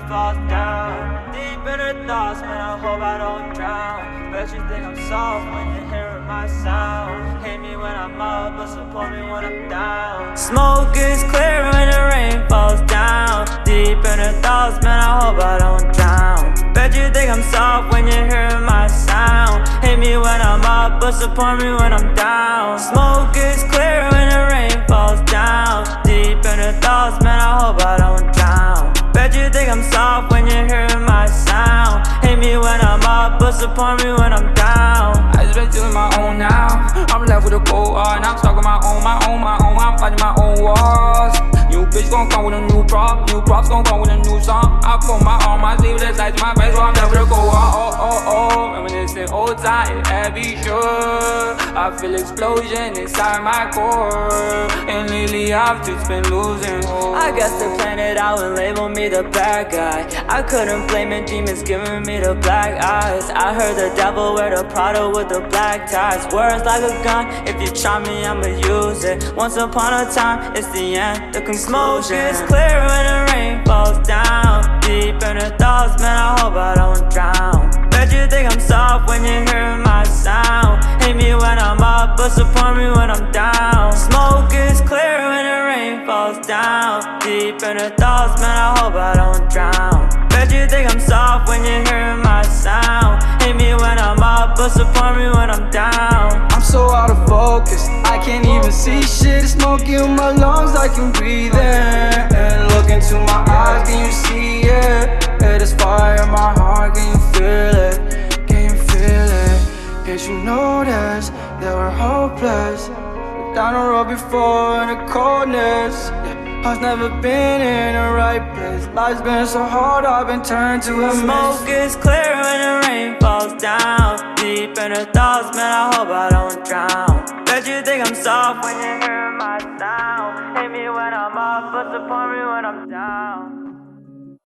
falls down. Deep in her thoughts, man, I hope I don't drown. Bet you think I'm soft when you're hearing my sound. Hate me when I'm up, but support me when I'm down. Smoke is clear when the rain falls down. Deep in her thoughts, man, I hope I don't drown. Bet you think I'm soft when you're hearing my sound. Hate me when I'm up, but support me when I'm down. Smoke is clear when the rain falls down. Deep in her thoughts, man, I hope I don't drown. Bet you think I'm soft when you're hearing my sound. Hate me when I'm up, but support me when I'm down. I just been doing my own now. I'm left with a cold heart. Now I'm stuck on my own. I'm fighting my own wars. New bitch gon' come with a new prop. New props gon' come with a new song. I put my arm, my sleeve, that's like my face, so I'm left with a cold heart. Oh, reminiscing old time, heavy sure. I feel explosion inside my core. And lately I've just been losing hope. I guess they planned it out and labeled me the bad guy. I couldn't blame it, demons giving me the black eyes. I heard the devil wear the Prada with the black ties. Words like a gun, if you try me, I'ma use it. Once upon a time, it's the end, the conclusion. Smoke is clear when the rain falls down. Deep in her thoughts, man, I hope I don't drown. Bet you think I'm soft when you're hearing my sound. Hate me when I'm up, but support me when I'm down. Smoke is clear when the rain falls down. Deep in her thoughts, man, I hope I don't drown. Bet you think I'm soft when you're hearing my sound. Hate me when I'm up, but support me when I'm down. I'm so out of focus, I can't even see shit. It's smoking in my lungs, I can breathe in. And look into my eyes, can you see it? There's fire in my heart, can you feel it? Can you feel it? Can't you notice that we're hopeless? We're down the road before in the coldness. I've never been in the right place. Life's been so hard, I've been turned to a mess. Smoke is clear when the rain falls down. Deep in her thoughts, man, I hope I don't drown. Bet you think I'm soft when you hear my sound. Hate me when I'm up, but support me when I'm down.